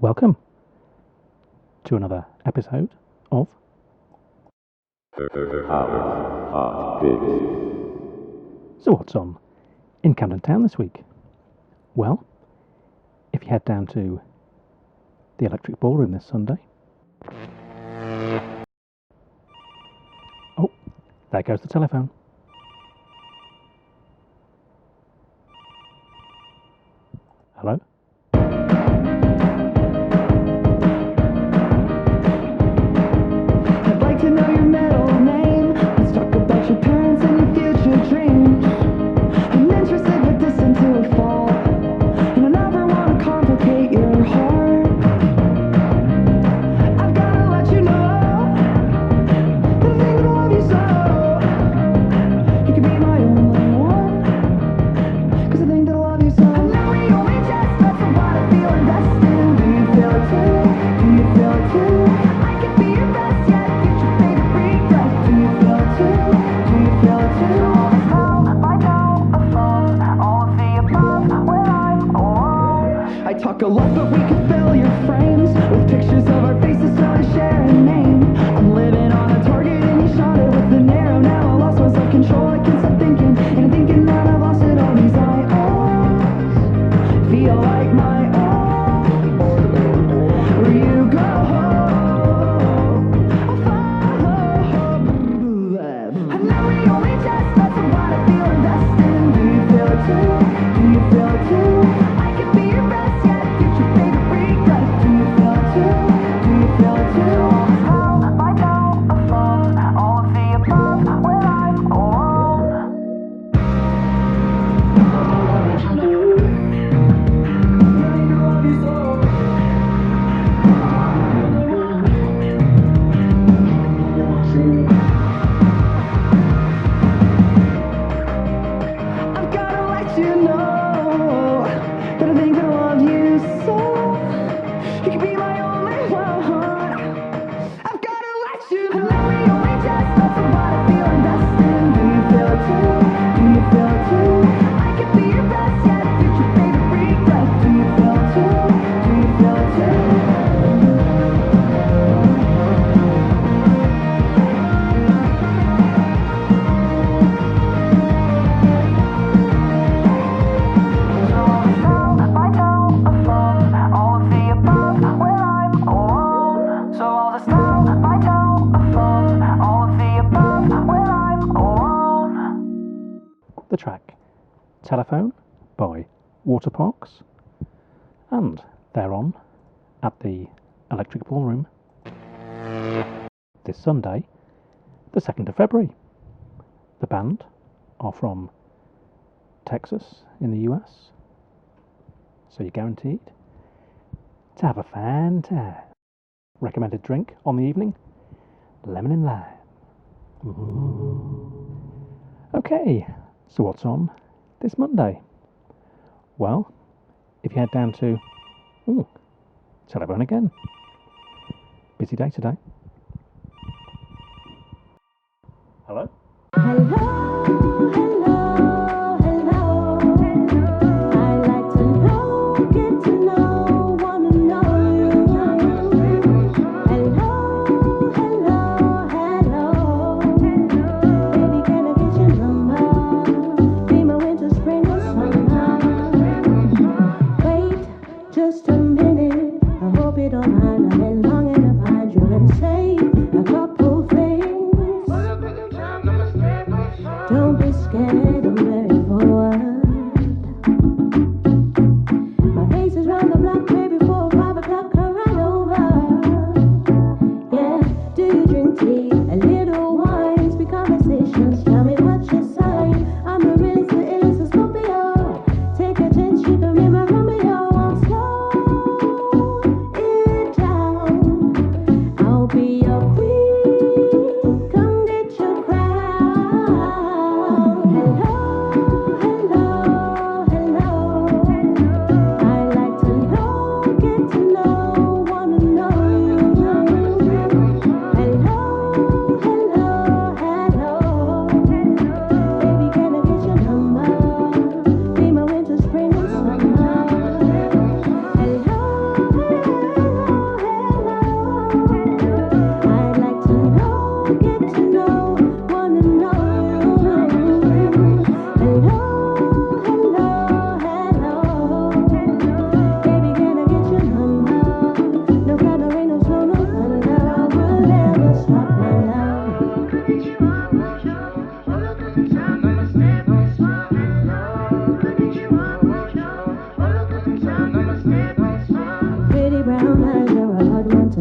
Welcome to another episode of Hotpicks. So what's on in Camden Town this week? Well, if you head down to the Electric Ballroom this Sunday... Oh, there goes the telephone. Hello? I'd like to know your middle name. Let's talk about your parents and your future dreams. I'm interested but distant to a fault, and I never want to complicate your heart. I've gotta let you know that I think I love you so. You can be my only one, 'cause I think that I love you so. I know we only just met, so what I feel invested. Do you feel it too? Do you feel it too? I could be your best yet, get your favorite regret. Do you feel it too? Do you feel it too? All this hell, my telephone, all of the above when I'm alone. I talk a lot, but we could fill your frames with pictures of our faces so we share a name. I'm living on a target and you shot it with an arrow. Now I lost my self-control, I can't stop thinking, and I'm thinking that I've lost it all. These I feel like my own. Where you go, I'll follow. I know we only just met, so what I feel invested. Do you feel it too? Do you feel it too? I could be your best yet, get your favorite regret. Do you feel it too? Do you feel it too? All this hell, my telephone, all of the above when I'm alone. I've gotta let you know that I think I love you so. You can be my only one. I've gotta let you know. I know we only just met, so what I feel invested. Do you feel it too? Do you feel it too? I could be your best yet, get your favorite regret. Do you feel it too? Do you feel it too? So all this time, my telephone, all of the above when I'm alone. The track Telephone by Waterparks, and they're on at the Electric Ballroom this Sunday, the 2nd of February. The band are from Texas in the US, so you're guaranteed to have a fan time. Recommended drink on the evening, lemon and lime. Ooh. Okay, so what's on this Monday? Well, if you head down to telephone again. Busy day today. Hello? Hello, hello, hello. I like to know, get to know, wanna know you. Hello, hello, hello. Baby, can I get your number? Be my winter, spring, or summer. Wait just a minute. I hope you don't mind. I've been longing to find you and say a couple things.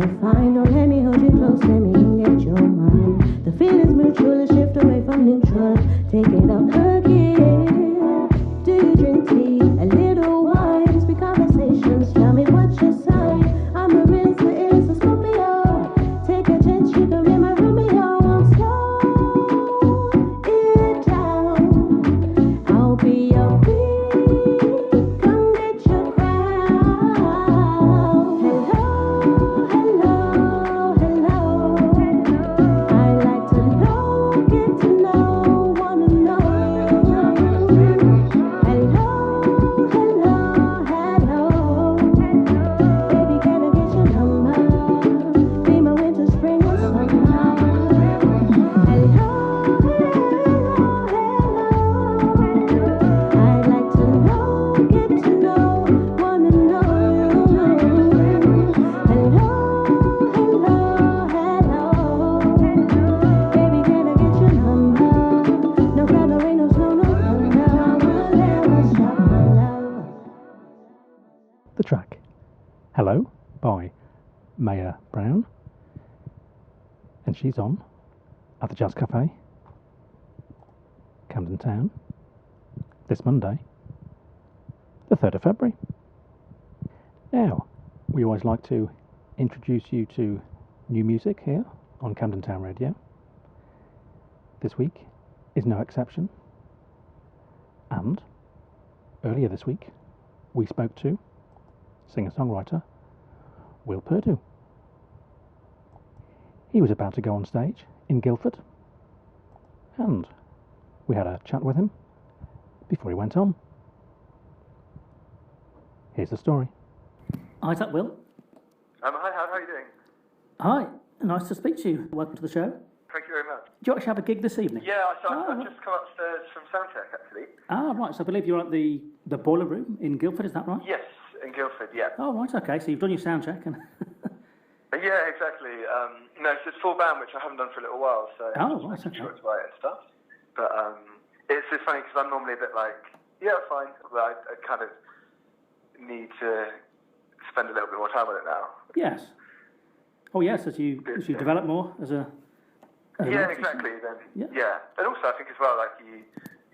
to find. Don't let me hold you close, let me engage your mind. The feeling's mutual, let's shift away from neutral. Take it up again. Do you drink tea? A little wine, speak conversations. Tell me what's your sign. I'm a risk, the is a Scorpio. Take a chance, you can be my Romeo. I'll slow it down. I'll be your queen. Come get your crown. Hello, hello, hello. I like to know, get to know, wanna know you. Hello, hello, hello. Baby, can I get your number? Be my winter, spring, or summer. Hello, hello, hello. I'd like to know, get to know, wanna know you. Hello, hello, hello. Baby, can I get your number? No cloud, no rain, no snow, no thunder. I will never stop my love. The track Hello by Maya Brown, and she's on at the Jazz Cafe, Camden Town, this Monday, the 3rd of February. Now, we always like to introduce you to new music here on Camden Town Radio. This week is no exception, and earlier this week we spoke to singer-songwriter Will Purdue. He was about to go on stage in Guildford, and we had a chat with him before he went on. Here's the story. Hi, is that Will? Hi, how are you doing? Hi, nice to speak to you. Welcome to the show. Thank you very much. Do you actually have a gig this evening? Yeah, I've right. just come upstairs from soundcheck, actually. Ah, right, so I believe you're at the Ballroom in Guildford, is that right? Yes, in Guildford, yeah. Oh, right, okay, so you've done your sound check and... Yeah, exactly. No, it's full band, which I haven't done for a little while, so Oh, right, making okay. sure it's right and stuff. But it's just funny because I'm normally a bit like, yeah, fine, but I kind of need to spend a little bit more time on it now. Yes. Oh, yes, as you develop more as a... Yeah, exactly. Then Yeah. and also I think as well, like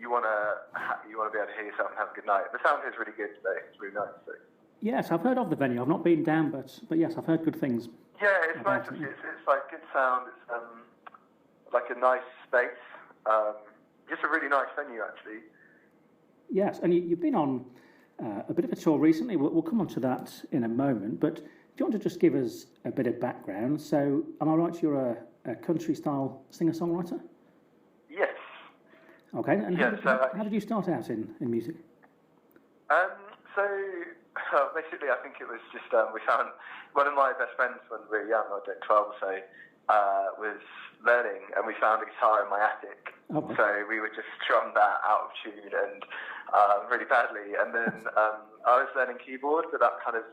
you want to be able to hear yourself and have a good night. The sound is really good today. It's really nice. So. Yes, I've heard of the venue. I've not been down, but yes, I've heard good things. Yeah, it's nice. It's like good sound. It's like a nice space. Just a really nice venue, actually. Yes, and you've been on a bit of a tour recently. We'll come on to that in a moment, but do you want to just give us a bit of background? So, am I right, you're a country-style singer-songwriter? Yes. Okay, and Yeah, how did you start out in music? So basically, I think it was just we found one of my best friends when we were young, I was 12 or so, was learning, and we found a guitar in my attic. Okay. So we would just strum that out of tune and really badly. And then I was learning keyboard, but that kind of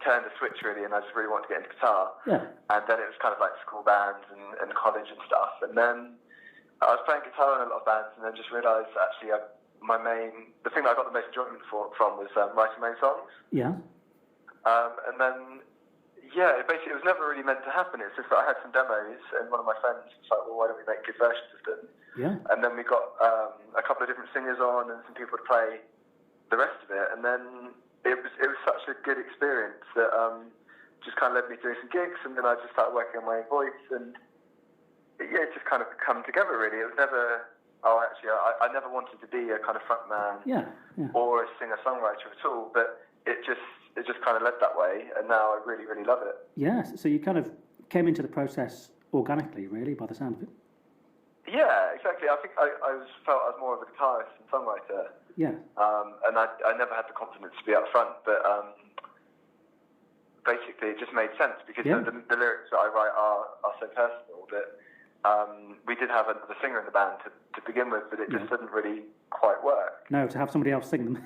turned a switch really, and I just really wanted to get into guitar. Yeah. And then it was kind of like school bands and college and stuff. And then I was playing guitar in a lot of bands, and then just realised actually the thing that I got the most enjoyment from was writing my own songs. Yeah. And then, yeah, it was never really meant to happen. It's just that I had some demos, and one of my friends was like, well, why don't we make good versions of them? Yeah. And then we got a couple of different singers on and some people to play the rest of it. And then it was such a good experience that just kind of led me to doing some gigs, and then I just started working on my own voice, and yeah, it just kind of come together really. It was never... I never wanted to be a kind of front man or a singer-songwriter at all, but it just kind of led that way, and now I really, really love it. Yes, so you kind of came into the process organically, really, by the sound of it. Yeah, exactly. I think I felt I was more of a guitarist and songwriter. Yeah. And I never had the confidence to be up front, but basically it just made sense because the lyrics that I write are so personal that we did have another singer in the band to begin with, but it just didn't really quite work. No, to have somebody else sing them.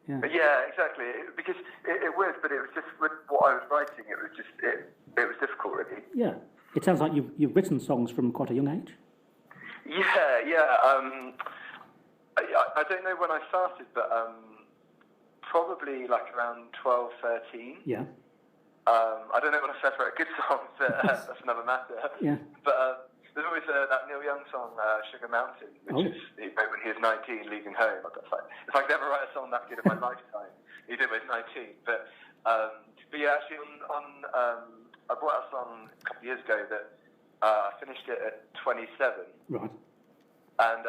Yeah, exactly. Because it would, but it was just with what I was writing. It was difficult, really. Yeah, it sounds like you've written songs from quite a young age. Yeah. I don't know when I started, but probably like around 12, 13. Yeah. I don't know what I said for a good song, but that's another matter. Yeah. But there's always that Neil Young song, Sugar Mountain, which is he wrote when he was 19, leaving home. If I could ever write a song that good in my lifetime, he did when he was 19. But yeah, actually, I brought out a song a couple of years ago that I finished it at 27. Right. And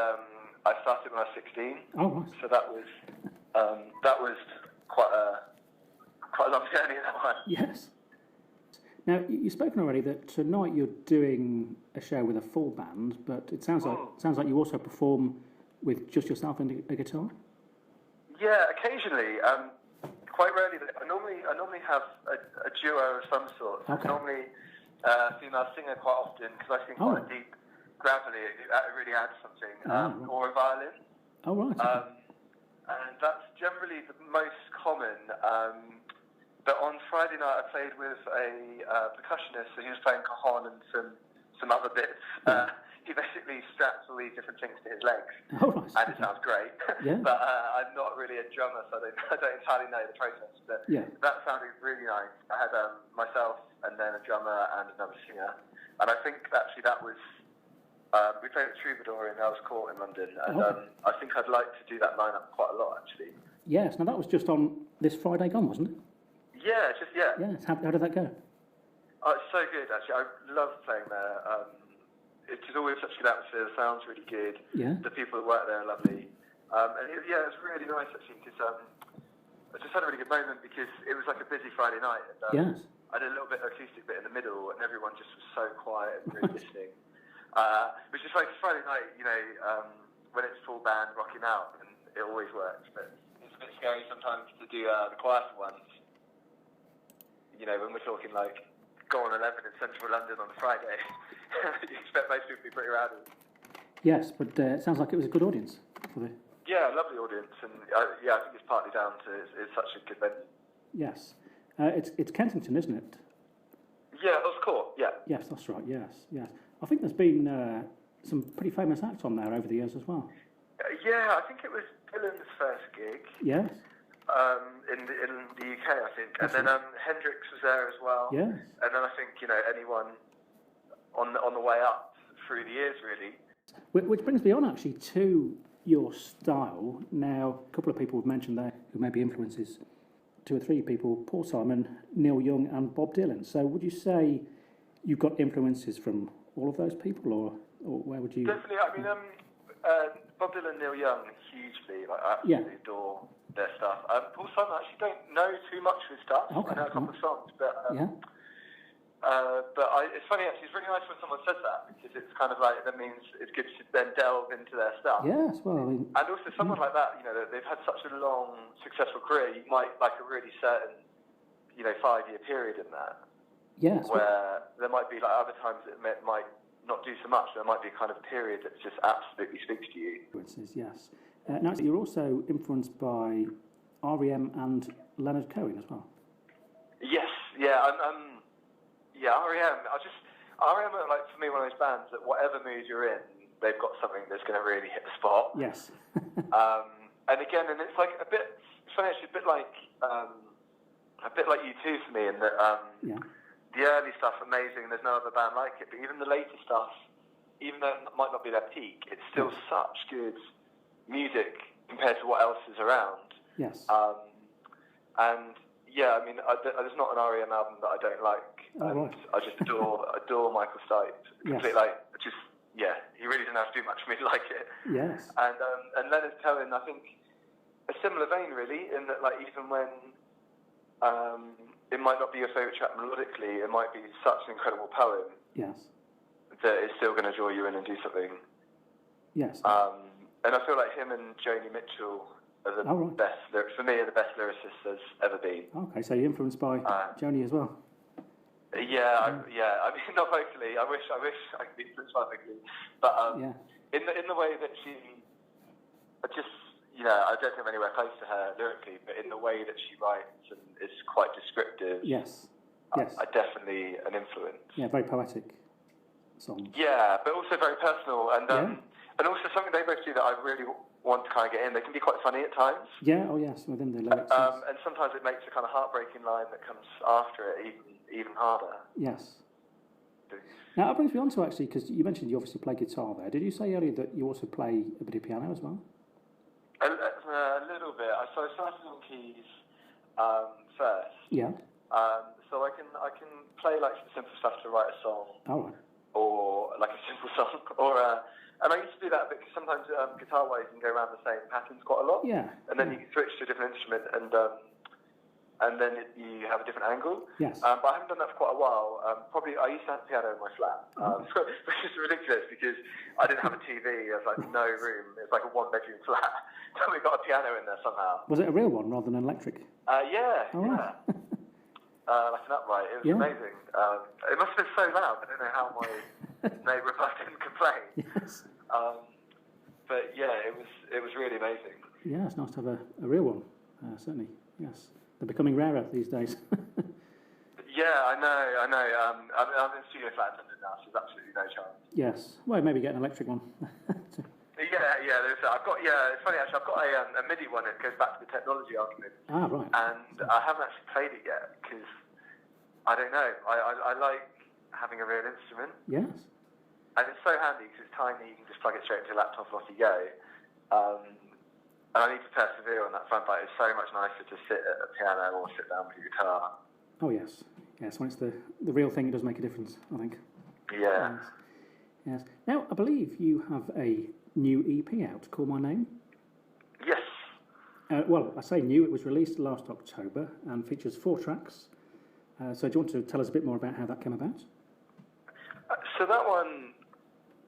I started when I was 16. Oh, right. So that was quite a long journey, that one. Yes. Now, you've spoken already that tonight you're doing a show with a full band, but it sounds like you also perform with just yourself and a guitar. Yeah, occasionally. Quite rarely. I normally have a duo of some sort. Okay. Normally a female singer quite often, because I sing quite deep, gravelly. It really adds something. Right. Or a violin. Oh, right. And that's generally the most common. But on Friday night, I played with a percussionist, so he was playing cajon and some other bits. He basically straps all these different things to his legs, Oh, right. and it sounds great. Yeah. But I'm not really a drummer, so I don't entirely know the process. But that sounded really nice. I had myself, and then a drummer and another singer, and I think actually that was. We played at Troubadour in Earls Court in London, and I think I'd like to do that lineup quite a lot, actually. Yes. Now that was just on this Friday gone, wasn't it? Yeah, Yes. How did that go? Oh, it's so good, actually. I love playing there. It's just always such a good atmosphere. The sound's really good. Yeah. The people that work there are lovely. And it was really nice, actually, because I just had a really good moment because it was like a busy Friday night. And, Yes. I did a little bit of acoustic bit in the middle, and everyone just was so quiet and really listening. Which is like Friday night, when it's full band rocking out, and it always works. But it's a bit scary sometimes to do the quieter ones. When we're talking like go on 11 in central London on a Friday, you expect most people to be pretty rowdy. Yes, but it sounds like it was a good audience for the. Yeah, lovely audience, and I think it's partly down to it's such a good venue. Yes, it's Kensington, isn't it? Yeah, Earls Court. Yeah. Yes, that's right. Yes. I think there's been some pretty famous acts on there over the years as well. Yeah, I think it was Dylan's first gig. Yes. In the UK, I think, and then Hendrix was there as well. Yes. And then I think anyone on the way up through the years, really. Which brings me on actually to your style. Now, a couple of people have mentioned there who may be influences. 2 or 3 people: Paul Simon, Neil Young, and Bob Dylan. So, would you say you've got influences from all of those people, or where would you? Definitely. I mean, Bob Dylan, Neil Young, hugely. Like, I absolutely adore their stuff. Paul Simon, I actually don't know too much of his stuff. Okay. I know a couple of songs, but it's funny actually. It's really nice when someone says that, because it's kind of like that means it's good to then delve into their stuff. Yes, well, I mean, and also someone like that, they've had such a long, successful career. You might like a really certain, 5-year period in that. yes. Where there might be like other times it might not do so much. There might be a kind of period that just absolutely speaks to you. Influences, yes. Now, you're also influenced by R.E.M. and Leonard Cohen as well. Yes, yeah, R.E.M. R.E.M. are like, for me, one of those bands that whatever mood you're in, they've got something that's going to really hit the spot. Yes. And it's like a bit. It's funny actually, a bit like U2 for me, in that the early stuff amazing. There's no other band like it, but even the later stuff, even though it might not be their peak, it's still such good music compared to what else is around. Yes. And yeah, I mean, there's not an R.E.M. album that I don't like. Right. I just adore Michael Stipe. Yes. He really didn't have to do much for me to like it. Yes. And Leonard Cohen, I think, a similar vein really, in that like even when it might not be your favourite track melodically, it might be such an incredible poem. Yes. That it's still going to draw you in and do something. Yes. And I feel like him and Joni Mitchell are the best, for me, are the best lyricists there's ever been. Okay, so you're influenced by Joni as well. I mean, not vocally. I wish I could be influenced by vocally, but in the way that she, I don't think I'm anywhere close to her lyrically, but in the way that she writes and is quite descriptive. Yes. I definitely an influence. Yeah, very poetic songs. Yeah, but also very personal, and also something they both do that I really want to kind of get in. They can be quite funny at times. Yeah, oh yes, within the lyrics. Yes. And sometimes it makes a kind of heartbreaking line that comes after it even harder. Yes. Now, that brings me on to actually, because you mentioned you obviously play guitar there. Did you say earlier that you also play a bit of piano as well? A little bit. So I started on keys first. Yeah. So I can play like some simple stuff to write a song. All right. Or like a simple song, and I used to do that because sometimes guitar-wise you can go around the same patterns quite a lot. Yeah. And then you can switch to a different instrument, and then you have a different angle. Yes. But I haven't done that for quite a while. Probably I used to have a piano in my flat, which is ridiculous because I didn't have a TV. There was like no room. It was like a one-bedroom flat. So we got a piano in there somehow. Was it a real one rather than an electric? Yeah. Oh, yeah. Like an upright. It was amazing. It must have been so loud. I don't know how my neighbour above him could play. Yes. But yeah, it was really amazing. Yeah, it's nice to have a real one. Certainly. Yes. They're becoming rarer these days. Yeah, I know. I'm in studio flat attendant now, so there's absolutely no chance. Yes. Well, maybe get an electric one. Yeah. I've got. Yeah, it's funny actually. I've got a MIDI one. It goes back to the technology argument. Ah, right. And I haven't actually played it yet because I don't know. I like having a real instrument. Yes. And it's so handy because it's tiny. You can just plug it straight into your laptop and off you go. And I need to persevere on that front. But it's so much nicer to sit at a piano or sit down with your guitar. Oh yes. Yes. When it's the real thing, it does make a difference, I think. Yeah. Yes. Now, I believe you have a new EP out, Call My Name. Yes. Well, I say new, it was released last October and features 4 tracks. So do you want to tell us a bit more about how that came about? So that one,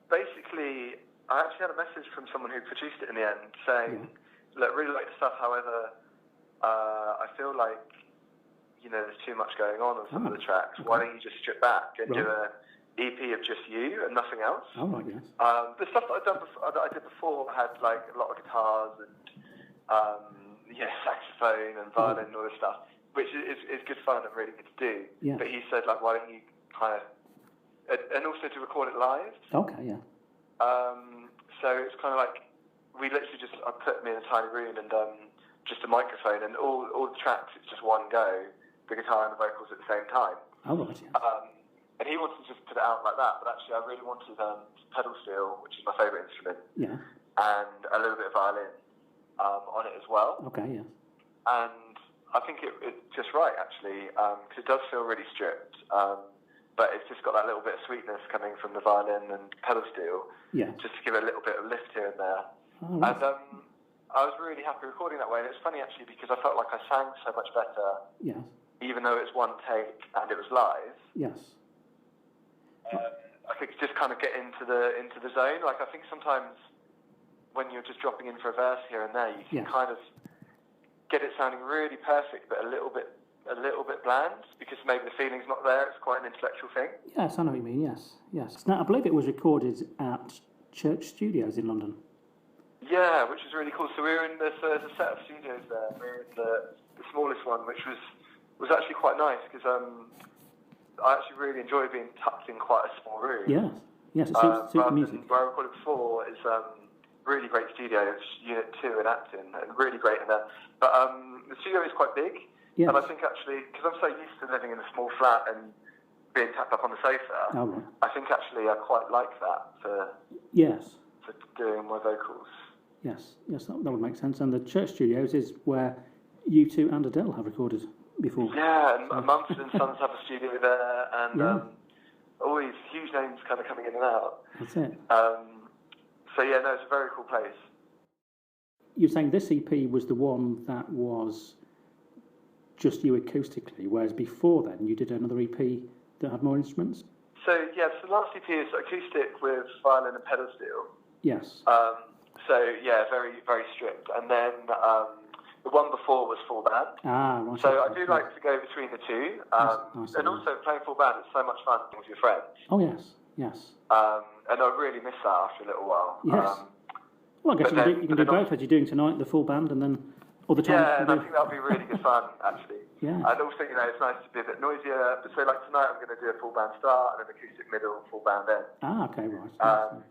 basically, I actually had a message from someone who produced it in the end saying, look, really like the stuff, however, I feel like, there's too much going on some of the tracks. Okay. Why don't you just strip back and do a EP of just you and nothing else? Oh, right, yes. The stuff that I did before had like a lot of guitars and saxophone and violin and all this stuff, which is good fun and really good to do. Yeah. But he said, like, why don't you kind of, and also to record it live. Okay, yeah. So it's kind of like we literally just put me in a tiny room and just a microphone and all the tracks. It's just one go, the guitar and the vocals at the same time. Oh, right, yeah. And he wanted to just put it out like that, but actually I really wanted pedal steel, which is my favourite instrument, and a little bit of violin on it as well. Okay, yeah. And I think it's just right, actually, because it does feel really stripped, but it's just got that little bit of sweetness coming from the violin and pedal steel, just to give it a little bit of lift here and there. Oh, right. And I was really happy recording that way, and it's funny, actually, because I felt like I sang so much better, even though it's one take and it was live. Yes. I think just kind of get into the zone. Like I think sometimes when you're just dropping in for a verse here and there, you can kind of get it sounding really perfect, but a little bit bland because maybe the feeling's not there. It's quite an intellectual thing. Yes, I know what you mean. Yes. Now I believe it was recorded at Church Studios in London. Yeah, which is really cool. So we were in there's a set of studios there. We were in the smallest one, which was actually quite nice because I actually really enjoy being tucked in quite a small room. Yes, it suits the music. Where I recorded before is really great studio. It's Unit 2 in Acton, and really great in there. But the studio is quite big, and I think actually, because I'm so used to living in a small flat and being tapped up on the sofa, I think actually I quite like that for doing my vocals. Yes, that would make sense. And the Church Studios is where U2 and Adele have recorded before. Yeah, and Mumford and Sons have a studio there, and all these huge names kind of coming in and out. That's it. So yeah, no, it's a very cool place. You're saying this EP was the one that was just you acoustically, whereas before then you did another EP that had more instruments? So yeah, so the last EP is acoustic with violin and pedal steel. Yes. So yeah, very, very strict. And then the one before was full band. Ah, right. So I do like to go between the two. And also playing full band is so much fun with your friends. Oh, yes. And I really miss that after a little while. Yes. Well, I guess you can do both, as you're doing tonight, the full band, and then other times. Yeah, and I think that'll be really good fun, actually. Yeah. And also, it's nice to be a bit noisier. So like tonight I'm going to do a full band start and an acoustic middle, full band end. Ah, okay, right.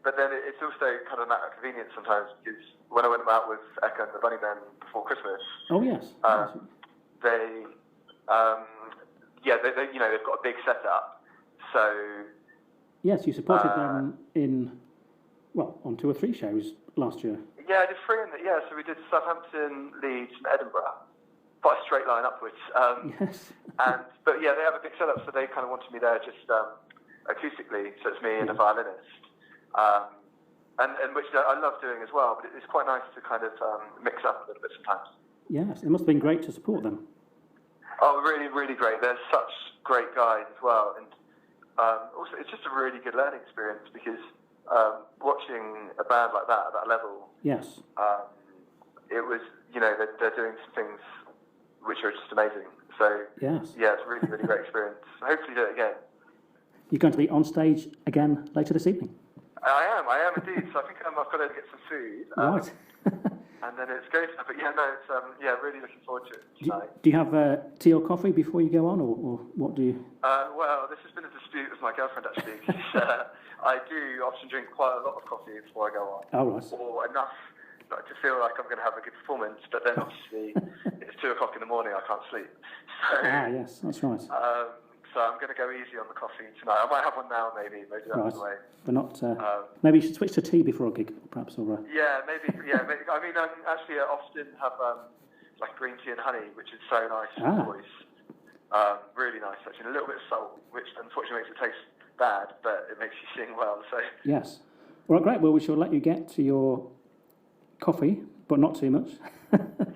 But but then it's also kind of a matter of convenience sometimes, because when I went out with Eka and the Bunny Band before Christmas, Oh yes. they, you know, they've got a big setup, so Yes, you supported them on 2 or 3 shows last year. yeah, I did 3 so we did Southampton, Leeds, and Edinburgh, quite a straight line upwards. Yes. But yeah, they have a big setup, so they kind of wanted me there just acoustically, so it's me and a violinist, and which I love doing as well. But it's quite nice to kind of mix up a little bit sometimes. Yes, it must have been great to support them. Oh, really, really great. They're such great guys as well, and also it's just a really good learning experience, because watching a band like that at that level, Yes. it was, you know, they're doing some things which are just amazing. So Yes. yeah, it's a really, really great experience. Hopefully do it again. You're going to be on stage again later this evening. I am indeed. So I think I've got to get some food. Right. And then it's going to, but yeah, no, it's really looking forward to it tonight. Do you have tea or coffee before you go on, or what do you? Well, this has been a dispute with my girlfriend actually, because I do often drink quite a lot of coffee before I go on. Oh, right. Or enough to feel like I'm going to have a good performance, but then obviously it's 2 o'clock in the morning, I can't sleep. So, Yes, that's right. So I'm going to go easy on the coffee tonight. I might have one now, maybe that's the way. But not. Maybe you should switch to tea before a gig, perhaps, or. Yeah, maybe. Yeah, maybe. I mean, actually, I often have like green tea and honey, which is so nice for the voice. Really nice, actually. A little bit of salt, which unfortunately makes it taste bad, but it makes you sing well. So. Yes. Well, great. Well, we shall let you get to your coffee, but not too much.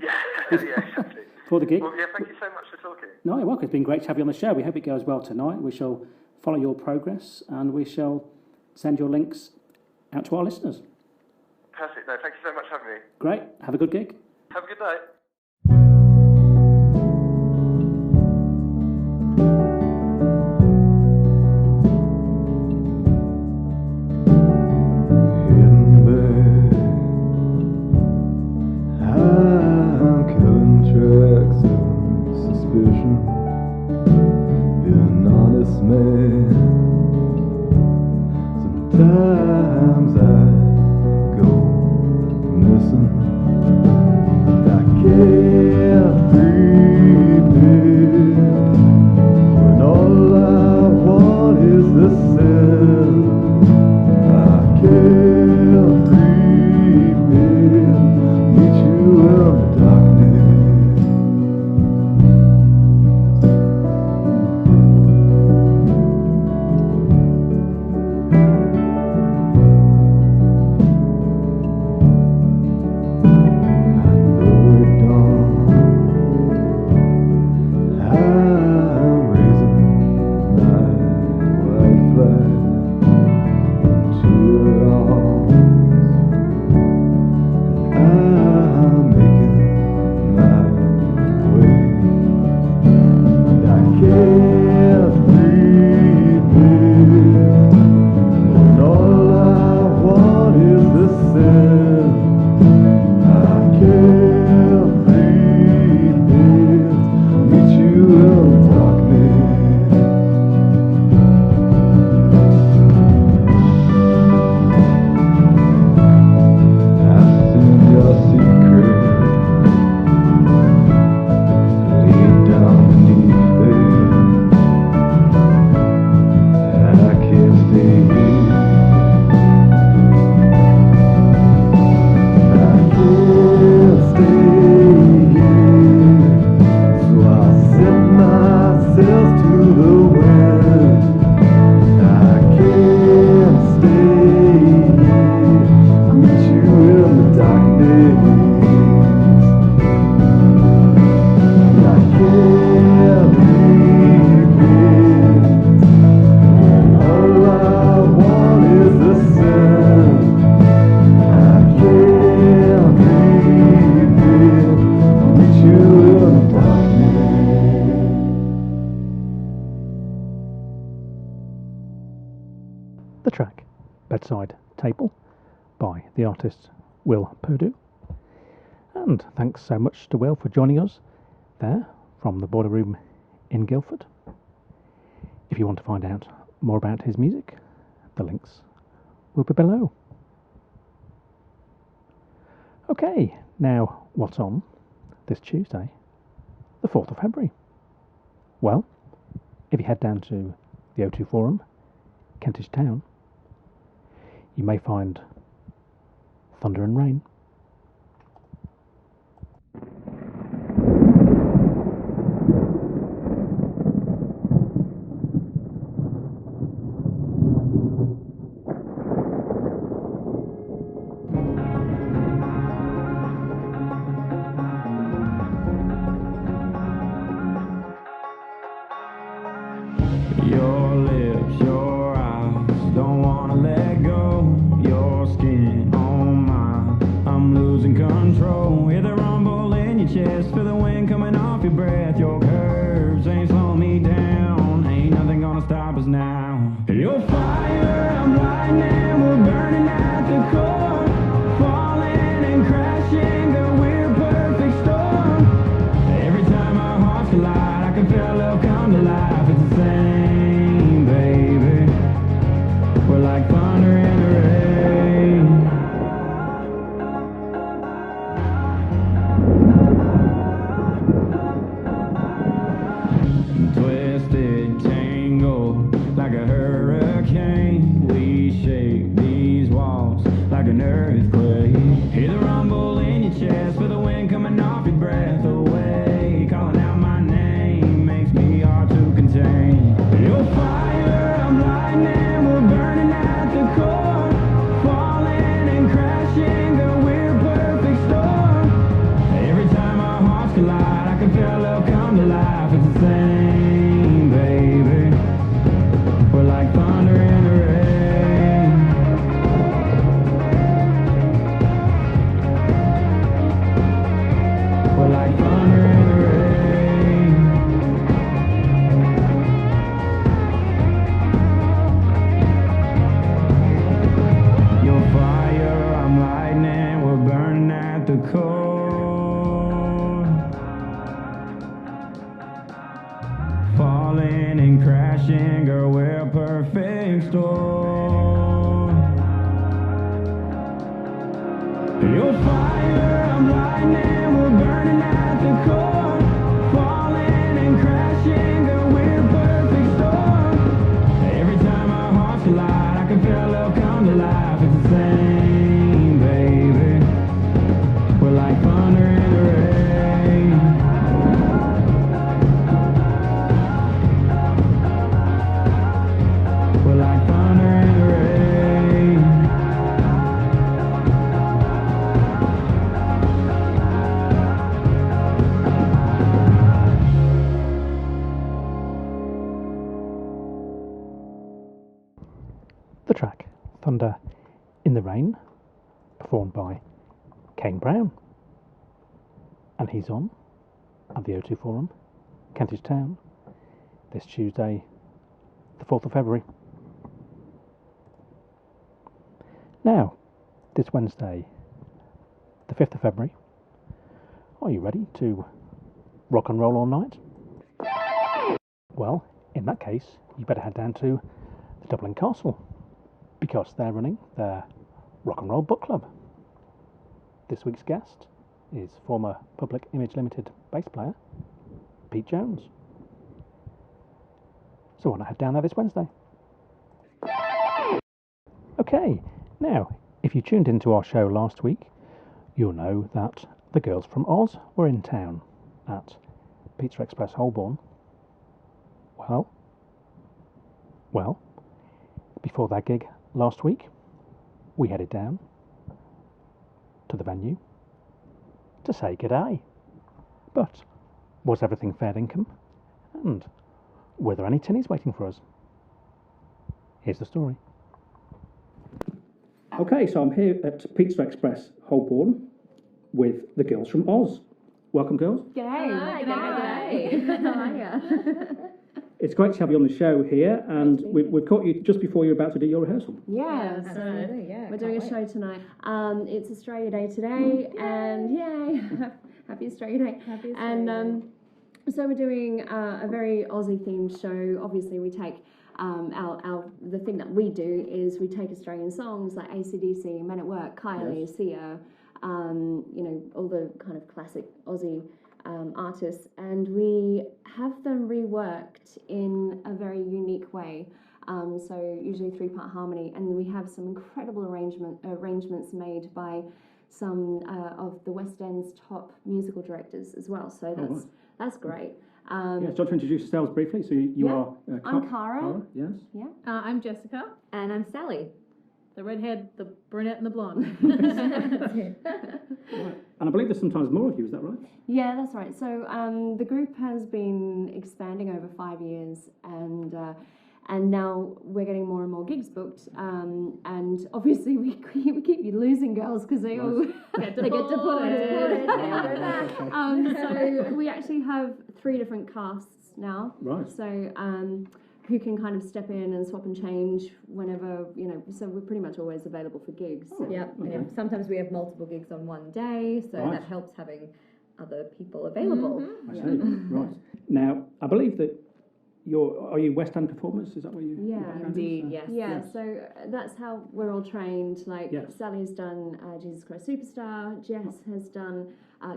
Yeah, exactly. For the gig. Well, yeah, thank you so much for talking. No, you're welcome. It's been great to have you on the show. We hope it goes well tonight. We shall follow your progress, and we shall send your links out to our listeners. Perfect. No, thank you so much for having me. Great. Have a good gig. Have a good night. Sometimes I go missing. I can't breathe when all I want is the sound. I can't breathe, meet you in the darkness. The track Bedside Table by the artist Purdue. And thanks so much to Will for joining us there from the Ballroom in Guildford. If you want to find out more about his music, the links will be below. Okay, now what's on this Tuesday, the 4th of February? Well, if you head down to the O2 Forum, Kentish Town, you may find thunder and rain. Your lips, your eyes, don't wanna let go. Your skin on mine, I'm losing control. Hear the rumble in your chest, feel the wind coming off your breath. Your curves ain't slowing me down, ain't nothing gonna stop us now. You're fire, I'm lightning, we're burning at the core. Falling and crashing, girl, we're perfect storm. Every time our hearts collide, I can feel love come to life. It's the same, baby. We're like thunder in the rain. Twisted, tangled, like a hurricane. We shake these walls like an earthquake. Hear the rumble in your chest, feel the wind coming off your breath away. Calling out my name makes me hard to contain. You're fire, I'm lightning, we're burning at the core. Falling and crashing, girl, we're perfect storm. Every time our hearts collide, I can feel love come to life. It's the same, baby. We're like thunder in the rain. We're like thunder in the rain. You're fire, I'm lightning, we're burning at the core. Falling and crashing, girl, we're a perfect storm. You're fire, I'm lightning, we're burning at the core. Falling and crashing, girl, we're a perfect storm. Every time our hearts collide, I can feel love come to life. It's the same, baby. We're like thunder in the rain. We're like thunder in the rain. The track Thunder in the Rain, performed by Kane Brown. And he's on at the O2 Forum, Kentish Town, this Tuesday, the 4th of February. Now, this Wednesday, the 5th of February, are you ready to rock and roll all night? Well, in that case, you better head down to the Dublin Castle, because they're running their Rock and Roll Book Club. This week's guest is former Public Image Limited bass player, Pete Jones. So why not head down there this Wednesday? Okay, now, if you tuned into our show last week, you'll know that the girls from Oz were in town at Pizza Express Holborn. Well, before that gig last week, we headed down to the venue to say g'day. But was everything fair income? And were there any tinnies waiting for us? Here's the story. Okay, so I'm here at Pizza Express Holborn with the girls from Oz. Welcome, girls. G'day. G'day. How are you? It's great to have you on the show here, and we've caught you just before you're about to do your rehearsal. Yeah, absolutely, yeah, we're doing a show tonight. It's Australia Day today, and yay, happy Australia Day. Happy Australia And so we're doing a very Aussie themed show. Obviously, we take the thing that we do is we take Australian songs like ACDC, Men at Work, Kylie, Yes. Sia, you know, all the kind of classic Aussie artists, and we have them reworked in a very unique way. So usually 3-part harmony, and we have some incredible arrangements made by some of the West End's top musical directors as well. So that's great. Yes, do you want to introduce yourselves briefly? So you Yeah. are... I'm Cara. Yes. Yeah. I'm Jessica, And I'm Sally. the redhead, the brunette, and the blonde. Right. And I believe there's sometimes more of you, is that right? Yeah, that's right. So the group has been expanding over 5 years, and now we're getting more and more gigs booked. And obviously we keep losing girls because they all Get they get deported. Okay. So we actually have 3 different casts now. Right. So who can kind of step in and swap and change whenever, you know. So we're pretty much always available for gigs. So. Yep. Okay. And sometimes we have multiple gigs on one day, so Right. that helps having other people available. I see. Right. Now, I believe that are you West End performers? Is that what you... Yeah. your background is? Indeed, yes. Yeah, Yes. so that's how we're all trained. Like Yes. Sally's done Jesus Christ Superstar, Jess has done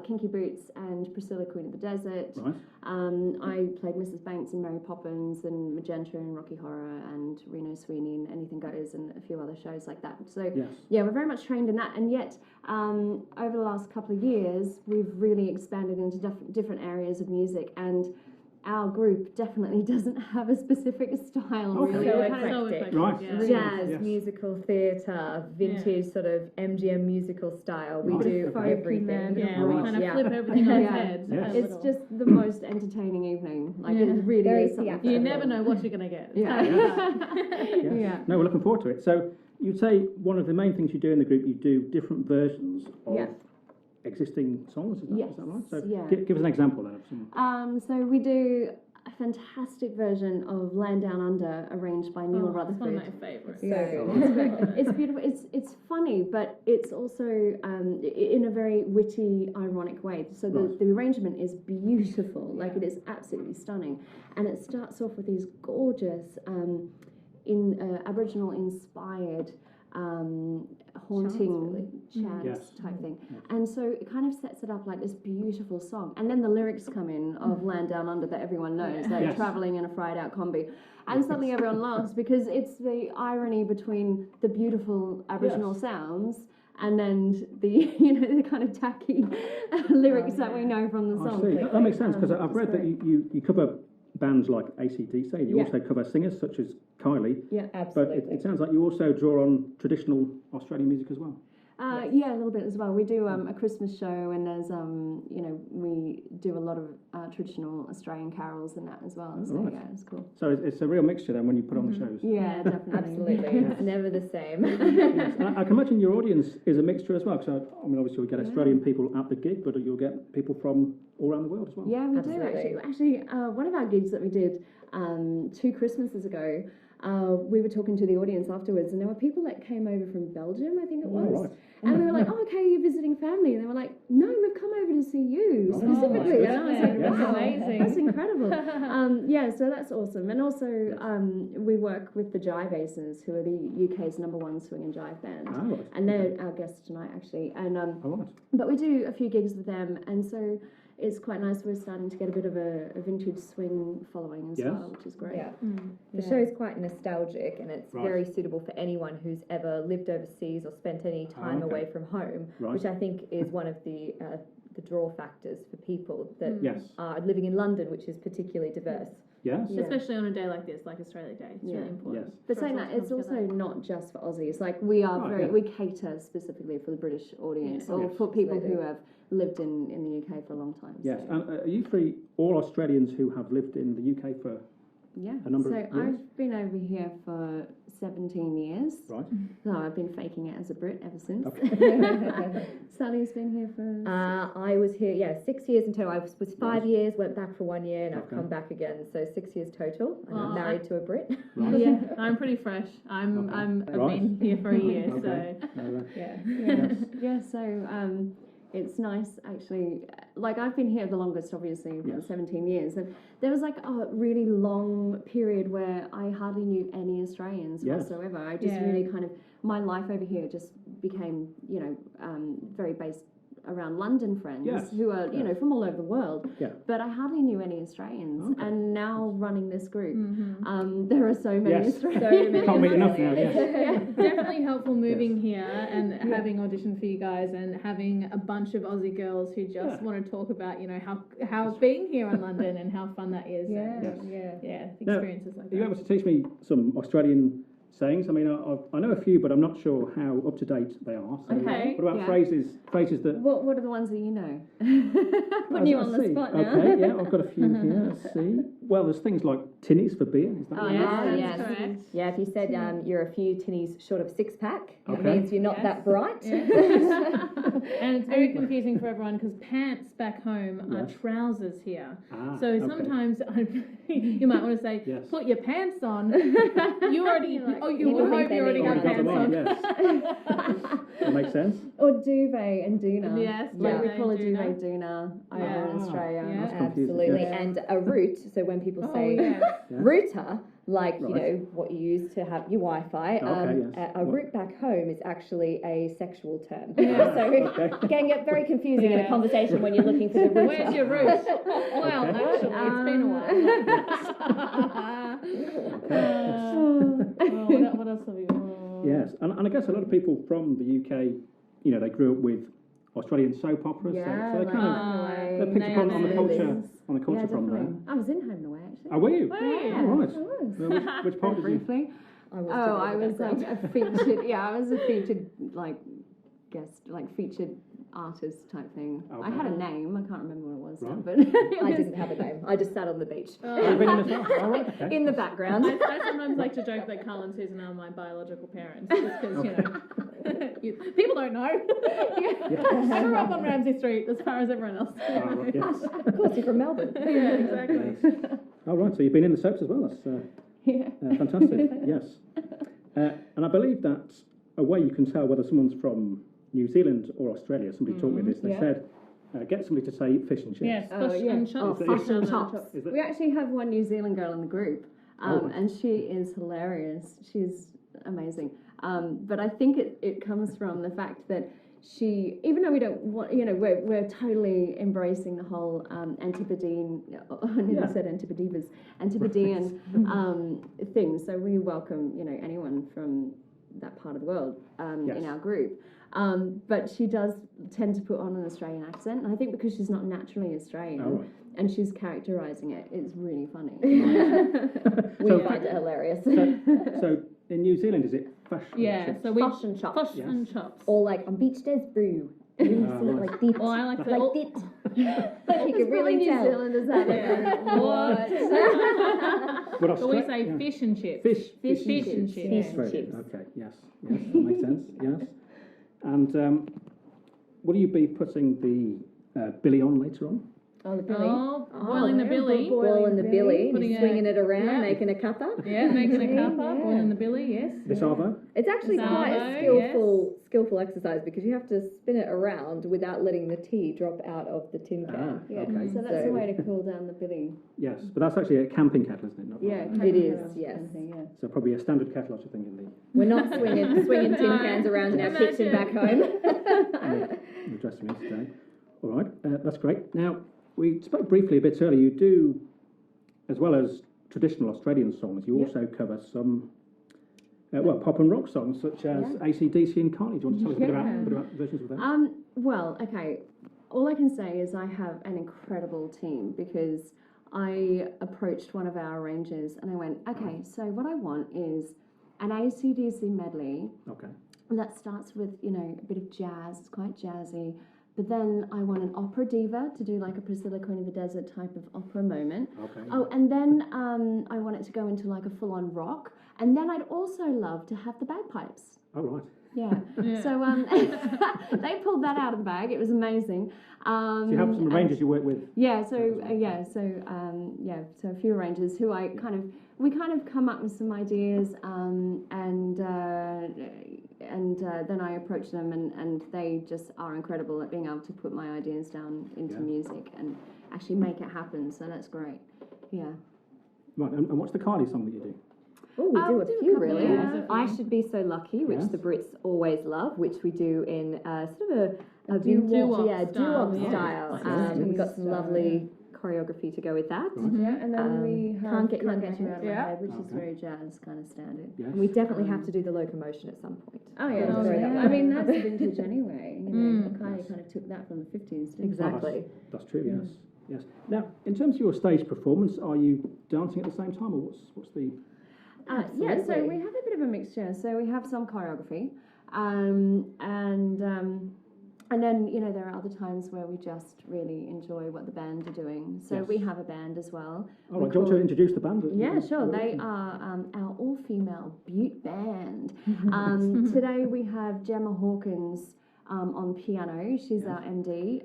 Kinky Boots and Priscilla Queen of the Desert. Right. I played Mrs. Banks in Mary Poppins and Magenta and Rocky Horror and Reno Sweeney and Anything Goes and a few other shows like that. So Yes. yeah, we're very much trained in that. And yet, over the last couple of years, we've really expanded into different areas of music, and our group definitely doesn't have a specific style. Okay. Really. So We're kind of- So eclectic. eclectic, Right. yeah. Jazz, Yes. musical theatre, vintage sort of MGM musical style. We Right. do Okay. everything. Yeah, we Right. kind of Yeah. flip everything on its Yeah. head. Yes. a It's little. just the most entertaining evening. Like Yeah. it really Very is something. theatrical. You never know what you're going to get. It's Yeah. kind of fun. Yes. Yeah. No, we're looking forward to it. So you'd say one of the main things you do in the group, you do different versions of Yeah. existing songs. Is that Yes, right? So yeah. give us an example then of some... So we do a fantastic version of Land Down Under, arranged by Neil Oh, it's one of Rutherford. my favourites. It's beautiful. It's funny, but it's also in a very witty, ironic way. So the arrangement is beautiful. Like it is absolutely stunning, and it starts off with these gorgeous, Aboriginal inspired. Haunting chants Yes. type thing, and so it kind of sets it up like this beautiful song, and then the lyrics come in of Land Down Under that everyone knows, like Yes. travelling in a fried out combi, and suddenly everyone laughs because it's the irony between the beautiful Aboriginal Yes. sounds and then the the kind of tacky lyrics that we know from the I song. see. That makes sense, because I've It's read that great. you cover bands like ACDC, you Yeah. also cover singers such as Kylie, Yeah. but Absolutely. it sounds like you also draw on traditional Australian music as well. Yeah, a little bit as well. We do a Christmas show, and there's we do a lot of traditional Australian carols and that as well. So Right. yeah, it's cool. So it's a real mixture then when you put on the shows. Yeah, definitely. Absolutely. It's never the same. Yes. And I can imagine your audience is a mixture as well, because I mean obviously we get Australian people at the gig, but you'll get people from all around the world as well. Yeah, we Absolutely. do actually. One of our gigs that we did 2 Christmases ago, we were talking to the audience afterwards, and there were people that came over from Belgium, I think it was. right. And we were like, "Oh, okay, you're visiting family." And they were like, "No, we've come over to see you Oh, specifically." that's And I was like, That's "Wow, amazing. that's incredible." So that's awesome. And also, we work with the Jive Aces, who are the UK's #1 swing and jive band, Ah, right. and they're our guests tonight actually. And All right. but we do a few gigs with them, and so it's quite nice. We're starting to get a bit of a vintage swing following as Yes. well, which is great. Yeah. The Yeah. show is quite nostalgic, and it's Right. very suitable for anyone who's ever lived overseas or spent any time okay. away from home, Right. which I think is one of the draw factors for people that Yes. are living in London, which is particularly diverse. Yes. Yeah. Especially on a day like this, like Australia Day. It's Yeah. really important. Yes. But for saying us all that, to it's come also together. not just for Aussies. Like we are Right, very, yeah. we cater specifically for the British audience, Yeah. or Yes. for people who Absolutely. have lived in the UK for a long time. Yes. So, And are you 3 all Australians who have lived in the UK for yeah. a number so of years? I've been over here for 17 years. right? So I've been faking it as a Brit ever since. Okay. Sally's been here for. I was here, 6 years in total. I was 5 Right. years, went back for 1 year, and I've Okay. come back again. So 6 years total. And Well, I'm married to a Brit. Right. Yeah, I'm pretty fresh. I've Right. been here for a year, Okay. so Yeah. Yes. Yeah, so it's nice actually. Like I've been here the longest, obviously, Yes. 17 years, and there was like a really long period where I hardly knew any Australians Yes. whatsoever. I just Yeah. really kind of my life over here just became, very based around London friends Yes, who are, from all over the world. Yeah. But I hardly knew any Australians. Okay. And now running this group, there are so many Yes. Australians. Can't meet enough now, yes. Definitely helpful moving here and having auditioned for you guys and having a bunch of Aussie girls who just want to talk about, how being here in London and how fun that is. And, experiences like that. Are you able to teach me some Australian sayings? I mean, I know a few, but I'm not sure how up to date they are. So Okay. what about Yeah. phrases that? What are the ones that you know? Putting you on the spot now. Okay, yeah, I've got a few here. Let's see. Well, there's things like tinnies for beer. Is that Oh, one? yes, yes. correct. Yeah, if you said you're a few tinnies short of six pack, it Okay. means you're not that bright. And it's very confusing for everyone because pants back home are Yes. trousers here. Ah, So okay. sometimes you might want to say, Yes. put your pants on. You already, you you would think hope they you already mean have Already got pants them on. Yes. That makes sense. Or duvet and doona. Yes, Like we duvet call it and duvet doona over Yeah. in Australia. Yeah. That's confusing. Absolutely. Yes. And a root, so when people say Yes. router, like, Right. what you use to have your Wi-Fi, Okay, yes. a root back home is actually a sexual term. Yeah. So Okay. it can get very confusing in a Yeah. conversation when you're looking for the router. Where's your root? Well, Okay. actually, it's been a while. What else have we got? Yes, and I guess a lot of people from the UK, they grew up with Australian soap operas, Yeah, so they like kind Home and Away. of they picked up on the Nailed it. culture Yeah, from there. definitely. I was in Home and Away actually. Oh, were you? Yeah, Oh, right. I was. Well, which part did you? Briefly. I was I was like a featured. Yeah, I was a featured featured artist type thing. I had a name. I can't remember what it was, now, Right. but I didn't have a name. I just sat on the beach You've been in this one? Oh, right, okay. in the background. I sometimes like to joke that Carl and Susan are my biological parents, just because people don't know. I grew up on Ramsay Street as far as everyone else. Oh, right, yes. Of course, you're from Melbourne. Yeah, exactly. Oh, right, so you've been in the soaps as well. That's fantastic, yes. And I believe that a way you can tell whether someone's from New Zealand or Australia, somebody taught me this, they said, get somebody to say fish and chips. Yes, Oh, fish yeah. and chops. Fish and chops. Is it? We actually have one New Zealand girl in the group, right. and she is hilarious. She's amazing. But I think it comes from the fact that she, even though we don't want, we're totally embracing the whole Antipodean, I never said Antipodean thing. So we welcome, anyone from that part of the world in our group. But she does tend to put on an Australian accent, and I think because she's not naturally Australian, Oh, right. and she's characterising it, it's really funny. We find it hilarious. So in New Zealand, is it fish and Yeah, chips? so we Fish and chops. fish and chops. Or like on beach days brew. You see it right. like this. Well, I like like the this. You can really New tell. Zealanders have it. But But we Austra- say yeah. fish and chips. Fish Fish and chips. Fish and Australia. chips. Okay, yes, that makes sense, yes. And will you be putting the billy on later on? Oh, the billy. Oh, boiling the billy. Boiling the billy, Putting you're swinging it around, yeah. making a cuppa. Yeah, making a cuppa, boiling the billy, yes. This arvo? It's actually Salvo, quite a skillful exercise because you have to spin it around without letting the tea drop out of the tin can. Okay. So that's the way to cool down the billy. Yes, but that's actually a camping kettle, isn't it? Not Yeah, It is, yes. So probably a standard kettle, I should think, in the We're not swinging tin cans around in our kitchen back home. the dressing room today. All right, that's great. Now, we spoke briefly a bit earlier. You do, as well as traditional Australian songs, you also cover some, pop and rock songs such as ACDC and Kane. Do you want to tell us a bit about versions of that? Well, okay. All I can say is I have an incredible team because I approached one of our arrangers and I went, okay, so what I want is an ACDC medley Okay. that starts with, a bit of jazz. It's quite jazzy. But then I want an opera diva to do like a Priscilla Queen of the Desert type of opera moment. Okay. Oh, and then I want it to go into like a full-on rock. And then I'd also love to have the bagpipes. Oh, right. Yeah. So they pulled that out of the bag. It was amazing. So you have some arrangers you work with? Yeah. So so a few arrangers who we kind of come up with some ideas, and then I approach them, and they just are incredible at being able to put my ideas down into music and actually make it happen. So that's great. Yeah. Right, and what's the Carly song that you do? Oh, we do we a do a few couple, really. yeah. I Should Be So Lucky, which Yes. the Brits always love, which we do in sort of a doo-wop vintage, style, doo-wop yeah. style. Nice. We've got some Style, lovely choreography to go with that. Right. Yeah, and then we have Can't Get You Can't Out of Get You My Out of My Head. Head, which is Okay. very jazz kind of standard. Yes. And we definitely have to do the locomotion at some point. Oh yeah, Gotta throw that I one. mean that's vintage anyway. You know, Mm. kind of took that from the 50s. Didn't Exactly. That's true, yes. Yes. Now, in terms of your stage performance, are you dancing at the same time, or what's the... Yeah, so Absolutely. we have a bit of a mixture. So we have some choreography, and then there are other times where we just really enjoy what the band are doing. So Yes. we have a band as well. All right, do you want to introduce the band? Yeah, sure. They are our all-female Butte band. Today we have Gemma Hawkins on piano. She's our MD.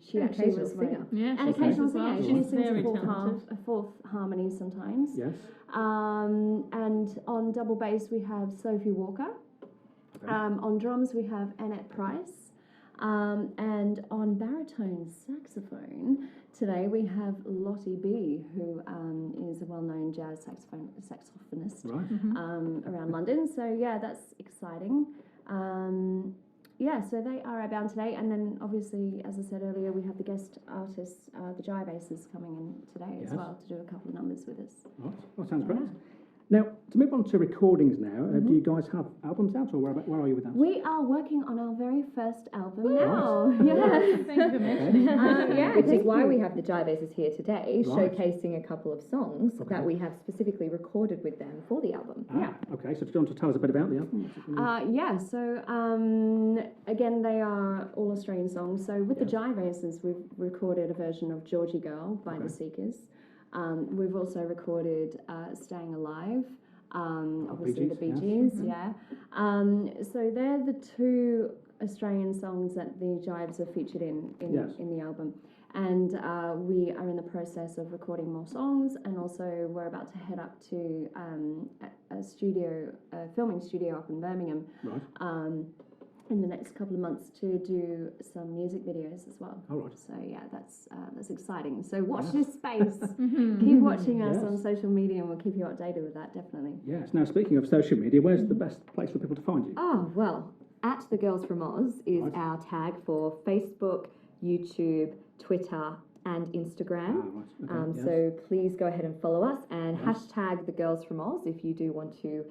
She An actually occasional was singer. Yeah, an she sings occasional as well. singer. She She's sings very a talented. fourth harmony sometimes. Yes. And on double bass we have Sophie Walker. Okay. On drums we have Annette Price. And on baritone saxophone today we have Lottie B, who is a well-known jazz saxophonist Right. around London. So yeah, that's exciting. So they are our band today, and then obviously, as I said earlier, we have the guest artists, the Jive Aces, coming in today as Yes. well to do a couple of numbers with us. Right. Well, sounds great. Now, to move on to recordings now, do you guys have albums out, or where are you with that? We are working on our very first album Nice. now. Yes. Thank you for mentioning that. Which is thank why you. we have the Jive Aces here today, Right. showcasing a couple of songs Okay. that we have specifically recorded with them for the album. Okay, so do you want to tell us a bit about the album? Again, they are all Australian songs. So with the Yes. Jive Aces, we've recorded a version of Georgie Girl by Okay. the Seekers. We've also recorded Staying Alive, obviously Bee the Bee Gees, Gees, yeah. So they're the two Australian songs that the Jives are featured in Yes. the album. And we are in the process of recording more songs, and also we're about to head up to a filming studio up in Birmingham Right. in the next couple of months to do some music videos as well. All right. So yeah, that's exciting. So watch this space. Keep watching us Yes. on social media, and we'll keep you updated with that definitely. Yes. Now, speaking of social media, where's the best place for people to find you? Oh, well, at The Girls From Oz is Right. our tag for Facebook, YouTube, Twitter, and Instagram. Right. Okay. Yes. So please go ahead and follow us and Yes. hashtag The Girls From Oz if you do want to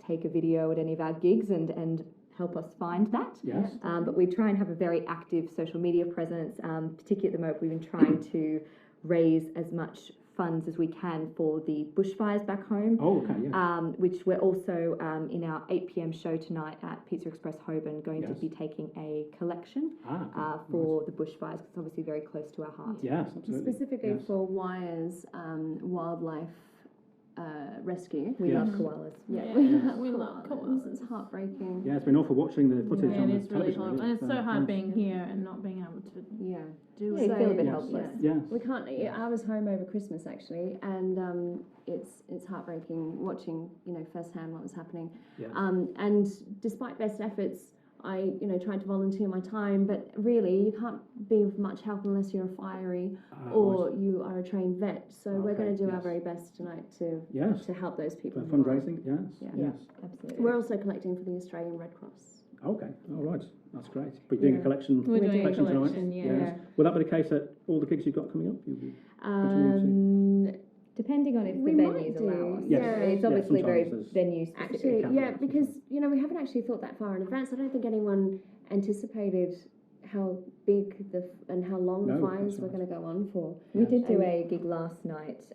take a video at any of our gigs and help us find that. Yes. But we try and have a very active social media presence. Particularly at the moment, we've been trying to raise as much funds as we can for the bushfires back home. Oh, okay. Yes. Which we're also in our 8 p.m. show tonight at Pizza Express Holborn going to Yes. be taking a collection Ah. for the bushfires, 'cause it's obviously very close to our hearts. Yes. Absolutely. Specifically Yes. for Wires Wildlife Rescue. We Yes. love koalas. Yeah, We love koalas. It's heartbreaking. Yeah, it's been awful watching the footage Yeah, on it the is really television. hard, and it's so hard being here and not being able to Yeah. do Yeah, it. you feel a bit Yes. helpless. Yes. We can't. I was home over Christmas actually, and it's heartbreaking watching firsthand what was happening. Yes. And despite best efforts, I tried to volunteer my time, but really you can't be of much help unless you're a firey or Right. you are a trained vet. So we're Okay, going to do our yes. very best tonight to Yes. help those people. For fundraising. Yes. Yeah. Yes. Absolutely. We're also collecting for the Australian Red Cross. Okay. All right. That's great. We're doing a collection. We're doing a collection tonight. collection, yeah. Yes. Will that be the case at all the gigs you've got coming up? You'll be continuing to- Depending on if We the might venues do, allow us. Yes. yeah. It's Yeah, obviously very sometimes there's- venue specific. Actually, can be, yeah, yes, because we haven't actually thought that far in advance. I don't think anyone anticipated how big and how long the No, fires that's were right. going to go on for. We did do And- a gig last night,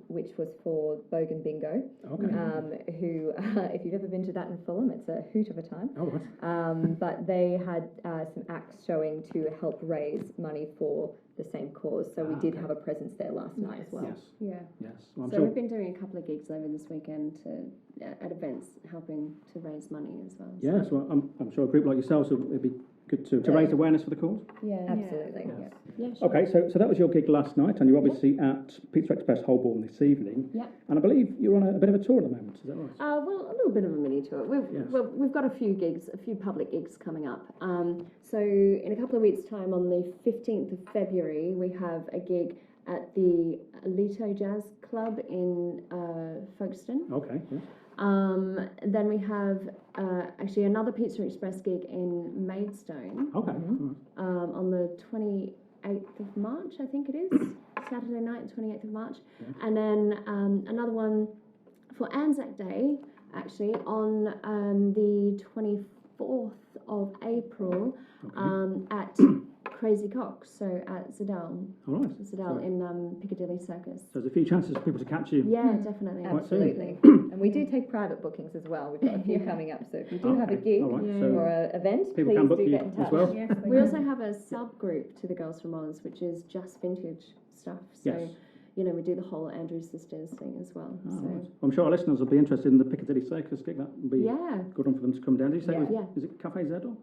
which was for Bogan Bingo, Okay. who, if you've ever been to that in Fulham, it's a hoot of a time. Oh, right. But they had some acts showing to help raise money for the same cause. So we did Okay. have a presence there last night as well. Yes. Yeah. Yes. Well, I'm So sure. we've been doing a couple of gigs over this weekend at events, helping to raise money as well. So, Yes. Well, I'm sure a group like yourselves would be good to raise awareness for the cause. yeah. Absolutely. Yeah. Yeah, sure. Okay, so that was your gig last night, and you're obviously at Pizza Express Holborn this evening. Yeah. And I believe you're on a bit of a tour at the moment. Is that right? Well, a little bit of a mini tour. Yes. We've got a few public gigs coming up. So in a couple of weeks' time, on the 15th of February, we have a gig at the Alito Jazz Club in Folkestone. Okay. Yes. Then we have actually another Pizza Express gig in Maidstone Okay. All right. on the 28th of March, I think it is. Saturday night, 28th of March. Yeah. And then another one for Anzac Day, actually, on the 24th of April at Crazy Cox, so at Zidal. All right. Zidal in Piccadilly Circus. So there's a few chances for people to catch you. Yeah, definitely. Absolutely. And we do take private bookings as well. We've got a few coming up, so if you do have a gig All right. or an event, People please can book do you get in as touch. well. Yes, We also have a subgroup to the Girls from Oz, which is just vintage stuff. So, Yes. you know, we do the whole Andrew Sisters thing as well. Oh, so, right. I'm sure our listeners will be interested in the Piccadilly Circus gig. That would be yeah, good one for them to come down. Did you say Yeah. it was, Yeah. is it Cafe Zedel?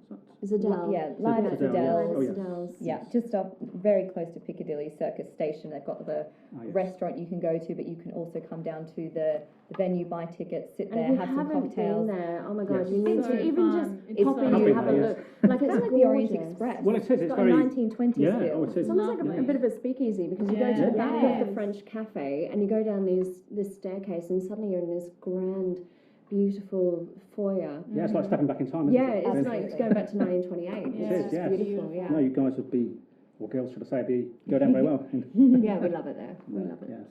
Zidal. Yeah, live at Zidal, Zidal. yes. Oh, yes. Zidal's. Yeah, just off very close to Piccadilly Circus Station. They've got the Ah, yes. restaurant you can go to, but you can also come down to the venue, buy tickets, sit And there, if you have some haven't cocktails. been there, oh my god, Yes. you need So to even fun. just It's pop so in fun. and have a Yes. look. Like It's it's like the Orient gorgeous. Express. Well, it is. It's got very. a 1920s Yeah, feel. oh, it is. It's almost like Lovely. a bit of a speakeasy because you go to the back of Yes. the French cafe and you go down this staircase and suddenly you're in this grand, beautiful foyer. Yeah, it's like stepping back in time. Isn't Yeah, it? it's It is. like it's going back to 1928. It It's is, just yes. beautiful. Yeah. No, you guys would be, or girls should I say, go down very well. Yeah, we love it there. We love it. Yes.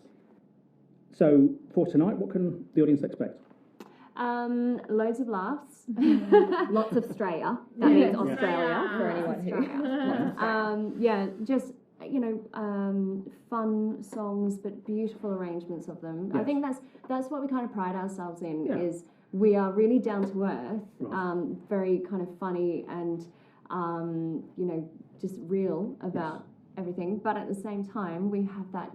So for tonight, what can the audience expect? Loads of laughs. Lots of Straya. That means Australia for anyone who. Yeah, just you know, fun songs but beautiful arrangements of them. I Yes. think that's what we kind of pride ourselves in Yeah. is we are really down to earth, Right. very kind of funny and you know, just real about everything. But at the same time, we have that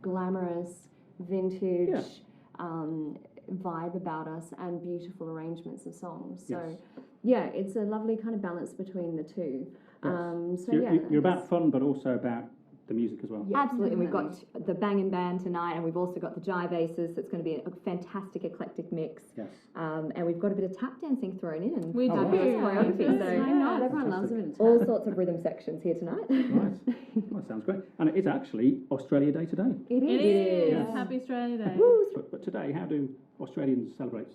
glamorous vintage vibe about us and beautiful arrangements of songs. So Yes. yeah, it's a lovely kind of balance between the two. Yes. So You're, yeah, you're about fun, but also about the music as well. Yeah, Absolutely. We've definitely. got the Bangin' Band tonight, and we've also got the Jive Aces. So it's going to be a fantastic eclectic mix. Yes. And we've got a bit of tap dancing thrown in and We do. fabulous choreography. Why So not? Everyone loves a bit of tap. all sorts of rhythm sections here tonight. Right. That sounds great. And it is actually Australia Day today. It It is. is. Yes. Happy Australia Day. But today, how do Australians celebrate?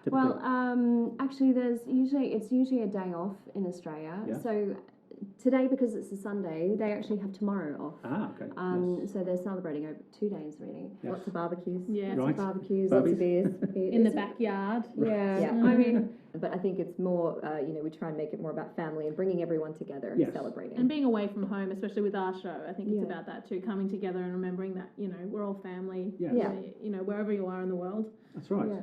Typically? Well, actually, it's usually a day off in Australia. Yeah. So today, because it's a Sunday, they actually have tomorrow off. okay. Yes. So they're celebrating over 2 days, really. Yes. Lots of barbecues. Yeah. Right. Barbecues, Lots Barbecues. of beers. In the backyard. Yeah. Yeah. I mean, But I think it's more, we try and make it more about family and bringing everyone together and Yes. celebrating. And being away from home, especially with our show, I think it's Yeah. about that too, coming together and remembering that, you know, we're all family, Yes. Yeah. you know, wherever you are in the world. That's right. Yeah.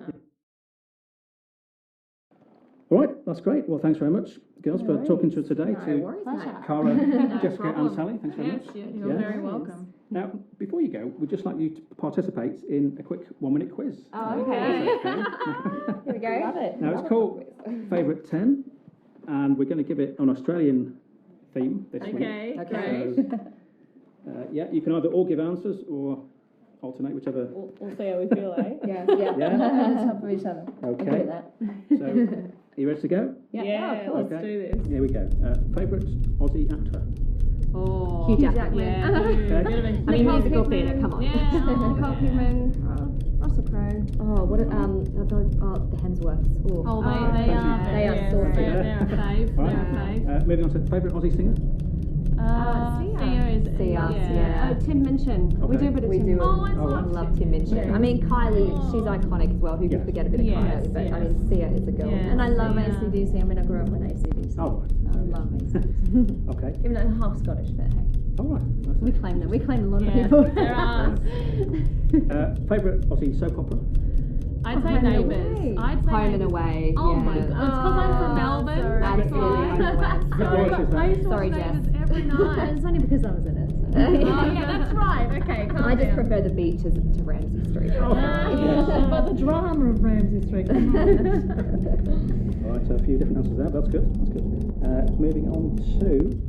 All right, that's great. Well, thanks very much, girls, for talking to us today. No to worries, mate. Cara, Jessica, problem. and Sally. Thanks very Yes, much. you're Yeah. very welcome. Now, before you go, we'd just like you to participate in a quick 1-minute quiz. oh, Okay. okay. Here we go. Love it. Now, it's called Favourite 10, and we're going to give it an Australian theme this week. Okay, Okay. great. So, yeah, you can either all give answers or alternate, whichever. We'll see how we feel, eh? Yeah. Yeah? On top of each other. I'm good Okay. at that. So, are you ready to go? Yeah, let's Okay. do this. Here we go. Favourite Aussie actor? Oh, Hugh Jackman. Yeah, Okay. I mean, musical theatre, come on. Yeah. Nicole Kidman, Russell Crowe. Oh, what the Hemsworths. Oh, Oh, They they are are. They are saucy. They're a fave. Right. They're a fave. Moving on to favourite Aussie singer? Sia is. Sia, yeah. Tim Minchin. We Okay. do a bit of We Tim do. Minchin. Oh, I I love love Tim Minchin. I mean, Kylie, she's iconic as well. Who Yes. could forget a bit of Yes, Kylie? But I yes. mean, Sia is a girl. Yes. And I love Yeah. ACDC. I mean, I grew up with ACDC. Oh, I love ACDC. okay. Even though I'm half Scottish, but hey, All right. That's we it. claim them. We claim a lot of Yeah, people. there are. Favourite Aussie soap opera? I'd say Home and Neighbours. Away. I'd say Home and Neighbours. Away. Oh yeah. my god. It's because I'm from Melbourne. sorry. That's Absolutely. why. Home and Away. Sorry. I used to watch Sorry, Neighbours Jess. every night. It's only because I was in it. So. Oh yeah, that's right. Okay, calm I just down. prefer the beaches to Ramsay Street. Yeah, but the drama of Ramsay Street. Come on. All right, so a few different answers there. That's good. That's good. Moving on to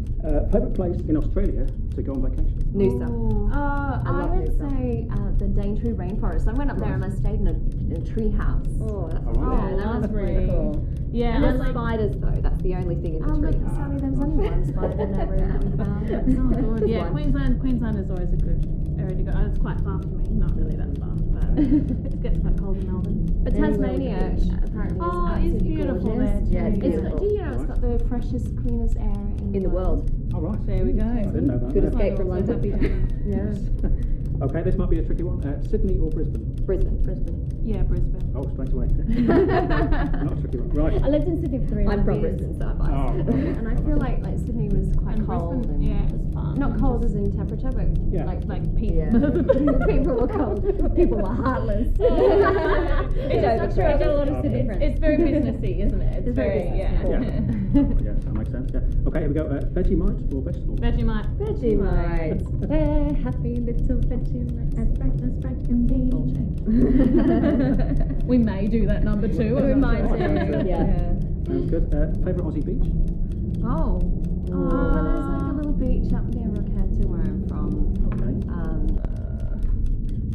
favourite place in Australia to go on vacation? Noosa. I love would Noosa. say the Daintree Rainforest. I went up there and I stayed in a tree house. Oh, that's All right. Yeah, that was lovely. really cool. Yeah, And I there's like. spiders though. That's the only thing in the But tree. Sally, there was only one spider in that room that we found. That's not good. Yeah, Queensland is always a good area to go. It's quite far for me. Not really that far, but It gets quite cold in Melbourne. But Tasmania apparently is absolutely beautiful gorgeous. there. Yeah, it's It's, beautiful. do you know it's got the freshest, cleanest air In the world. All right. There we go. I didn't know that. Good no. escape from So happy London. down Yeah. Okay, this might be a tricky one. Sydney or Brisbane? Brisbane. Yeah, Brisbane. Oh, straight away. Not a tricky one. Right. I lived in Sydney for 3.5 I'm from years. Brisbane, so I'm biased. Oh, right. And I feel like Sydney was quite And cold. Brisbane, And yeah, it was fun. Not cold as in temperature, but Yeah. Like Pete. Yeah. people were cold. People were heartless. It's not true. I got a lot of Okay. Sydney friends. It's very businessy, isn't it? It's very very, businessy. Yeah. Oh, yes, that makes sense. Yeah. Okay, here we go. Vegemite or vegetable? Vegemite. Vegemite. We're happy little Vegemite. As bright can be. We may do that number 2. We might do. Yeah. Sounds good. Favourite Aussie beach? Oh. Oh, well, there's like a little beach up near Rockhampton where I'm from. Okay.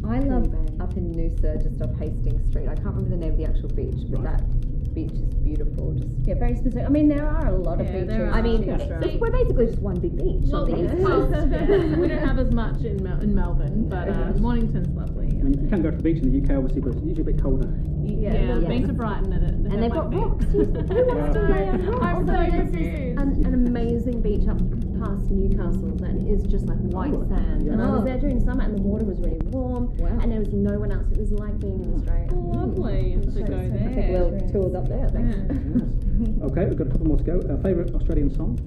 I love up in Noosa, just off Hastings Street. I can't remember the name of the actual beach, but Right. that beach is beautiful. Just Yeah, very specific. I mean, there are a lot of Yeah, beaches. there are. I mean, Yeah. we're basically just one big beach Well, on the east yeah. coast. Yeah. We don't have as much in Melbourne, but Mornington's lovely. I mean, you can go to the beach in the UK, obviously, but it's usually a bit colder. Yeah, Yeah. been to Brighton and And they've got rocks. Who wants to lay on rocks? I'm so There's confused. an amazing beach up past Newcastle that is just like white sand. And I was there during summer and the water was really warm. Wow. And there was no one else. It was like being in Australia. Lovely to go I think there. we'll tours up there, I think. Yeah. Okay, we've got a couple more to go. Favourite Australian song?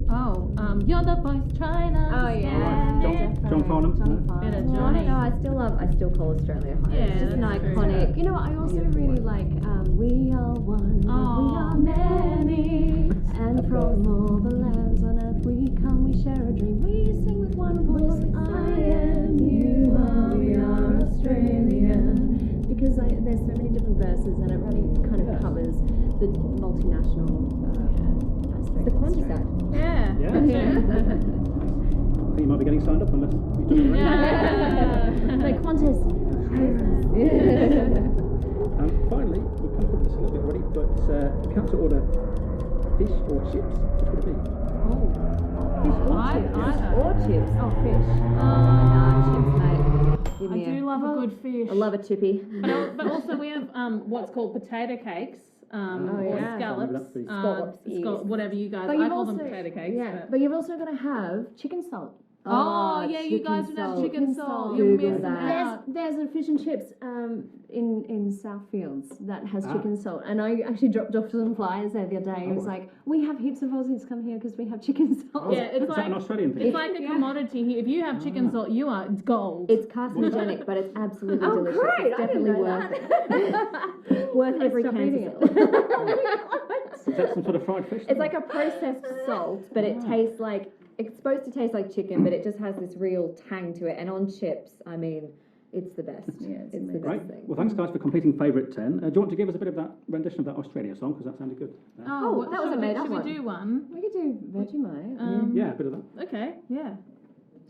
Oh, you're the voice trying to Oh, yeah. John Farnham? Johnny No? Farnham. Bit of No, Johnny. I still call Australia home. Yeah, It's just an that's true. iconic. You know what? I also Beautiful really one. like We Are One, we Oh. are many, and from all the lands on earth we come, we share a dream, we sing with one voice. I am, you are, we are Australian. Because there's so many different verses, and it really kind of covers the multinational aspect. The of Qantas Australia. ad. Yeah. Yeah. I think you might be getting signed up unless you've done it already. Yeah. Like Qantas. Finally, we've kind of covered this a little bit already, but if you had to order fish or chips, which would it be? Or chips. Oh, fish. Chips, mate. Give I me do love a good fish. I love a chippy. But also we have what's called potato cakes, or yeah. scallops, What would that be? Scallops, whatever you guys. But I you've call them also- potato cakes. Yeah, but- but you've also got to have chicken salt. Oh, yeah, you chicken guys would have salt. chicken salt. Google You're missing that. out. There's a fish and chips in Southfields that has Ah. chicken salt, and I actually dropped off some flyers there the other day. It was like, we have heaps of Aussies come here because we have chicken salt. Yeah, it's Is that an like Australian thing? it's like a commodity here. If you have chicken salt, you are gold. It's carcinogenic, but it's absolutely Oh, delicious. great, It's I didn't definitely know worth that. it. Worth every Stop can. eating it. Is that some sort of fried fish? It's like a processed salt, but it tastes like it's supposed to taste like chicken, but it just has this real tang to it. And on chips, I mean, it's the best. Yeah, it's the amazing. Right. best thing. Well, thanks, guys, for completing favourite 10. Do you want to give us a bit of that rendition of that Australia song? Because that sounded good. Oh, that was a made-up Should we one. do one? We could do Vegemite. Yeah, a bit of that. Okay. Yeah.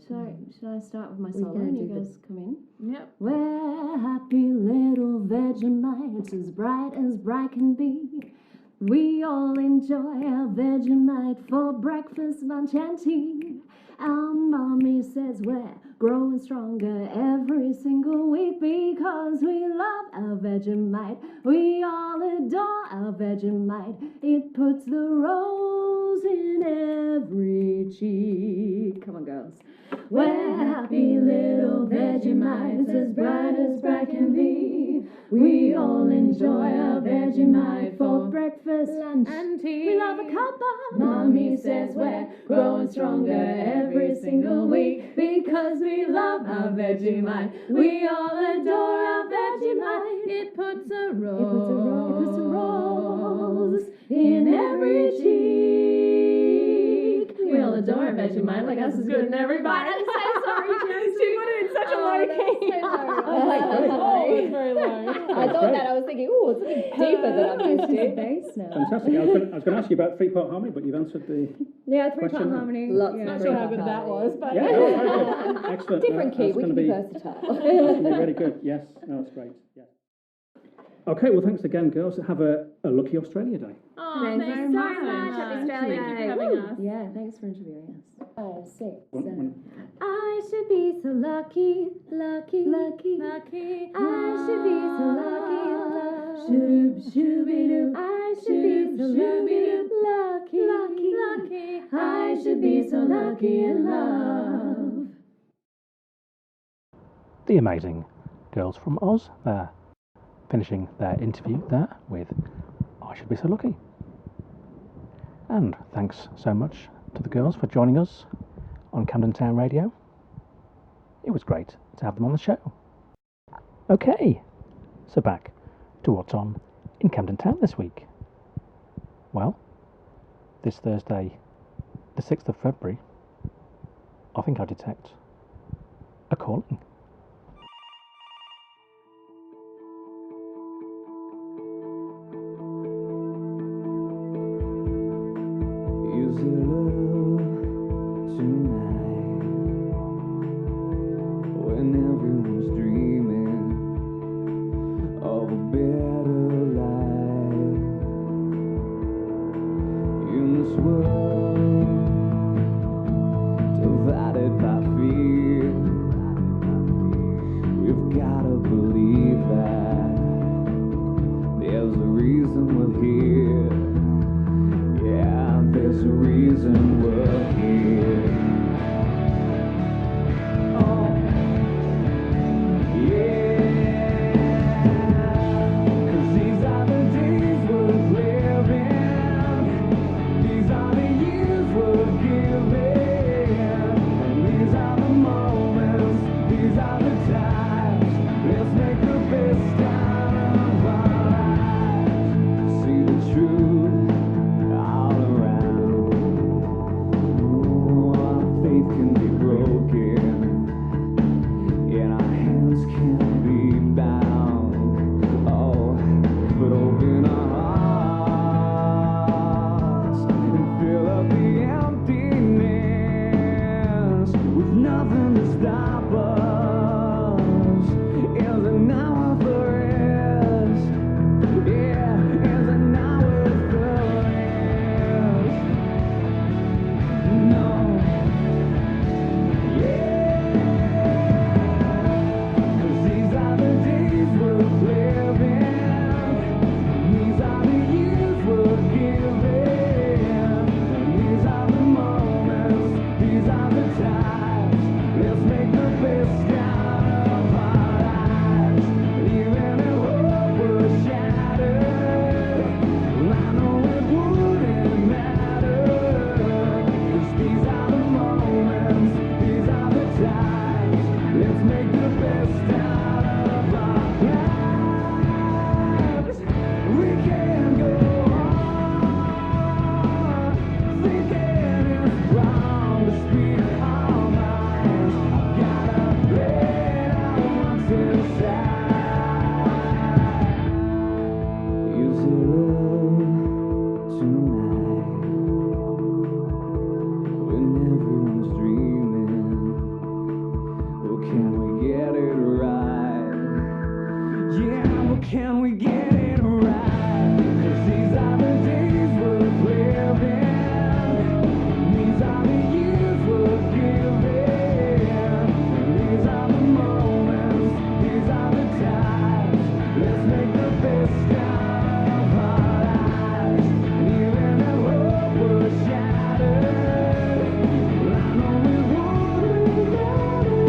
Should I start with my We solo can and you do the- guys come in? Yep. We're happy little Vegemites, as bright can be. We all enjoy our Vegemite for breakfast, lunch, and tea. Our mommy says we're growing stronger every single week because we love our Vegemite. We all adore our Vegemite. It puts the rose in every cheek. Come on, girls. We're happy little Vegemites, as bright can be. We all enjoy our Vegemite for breakfast, lunch, And tea. we love a cuppa. Mommy says we're growing stronger every single week because we love our Vegemite. We all adore our Vegemite. It puts a It rose. puts a rose in every cheek. We all adore our Vegemite, like us is good in every bite. I'm so sorry, Jess. She put it in such a low key. Oh, it's very low. I thought that. I was thinking, oh, it's something deeper than I'm used to. Bass now. Fantastic. I was going to ask you about three-part harmony, but you've answered the... Yeah, three-part Question. harmony. Lots Yeah. of Not sure how good that was, but Yeah, no, very good. Excellent. different key. That's We gonna can be versatile. That's going to be really good. Yes. No, that's great. Yeah. Okay, well, thanks again, girls. Have a lucky Australia Day. Oh, Thanks thanks very so much. much. Happy Australia Thank you Day. for having us. Yeah, thanks for interviewing us. 5, 6, One- 7. one- I should be so lucky, lucky, lucky. Lucky. I should be so lucky in love. Shoo-doo-shoo-be-doo. I should be so lucky, lucky. I should be so lucky in love. The amazing girls from Oz. They're finishing their interview there with I Should Be So Lucky. And thanks so much to the girls for joining us on Camden Town Radio. It was great to have them on the show. Okay, so back to what's on in Camden Town this week. Well, this Thursday, the 6th of February, I think I detect a calling. Is it love tonight when everyone's dreaming of a better life in this world divided by fear? We've gotta believe that there's a reason we're here. Yeah, there's a reason we're here. Oh, yeah. 'Cause these are the days worth living. These are the years worth giving. And these are the moments. These are the times. Let's make the best out of our lives. See the truth all around. Our faith can be broken, and our hands can be bound. Oh, but open our hearts and fill up the emptiness with nothing to stop us. Is it now or the rest? Yeah, is it now or the rest? No. Yeah. 'Cause these are the days worth living. These are the years worth giving. And these are the moments. These are the times. Let's make the best out of our lives. Even if hope was shattered, I know it wouldn't matter. 'Cause these are the moments. These are the times. Let's make the best out of our lives. We can go on thinking it's wrong to speak our minds. I've gotta let out what's inside. Is it love tonight when everyone's dreaming? Or can we get it right? Yeah, but can we get it right? 'Cause these are the days worth living. These are the years worth giving. And these are the moments. These are the times. Let's make the best out of our lives. And even if hope was shattered, I know it wouldn't matter.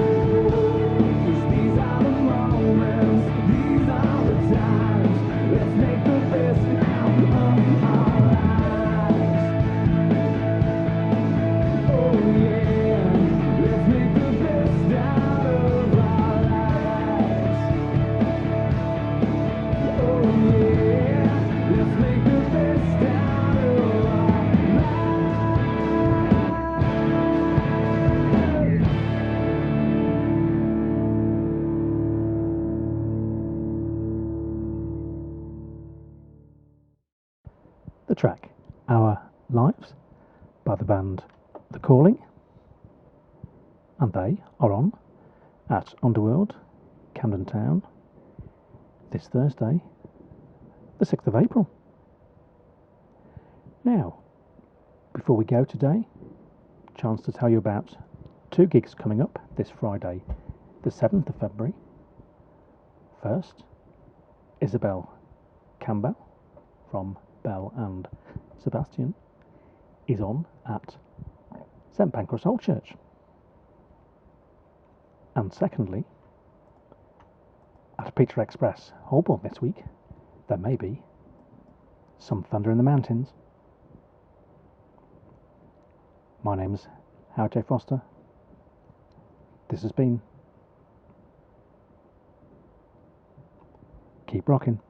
'Cause these are the moments. These are the times. Let's make the best out of our lives. Oh yeah, let's make the best out of our lives. Oh yeah, let's make the best out of our lives. The track Our Lives by the band The Calling, and they are on at Underworld, Camden Town, this Thursday, the 6th of April. Now, before we go today, chance to tell you about two gigs coming up this Friday, the 7th of February. First, Isobell Campbell from Bell and Sebastian is on at St Pancras Old Church. And secondly, at Peter Express Holborn this week, there may be some thunder in the mountains. My name's Howard J. Foster. This has been Keep Rocking.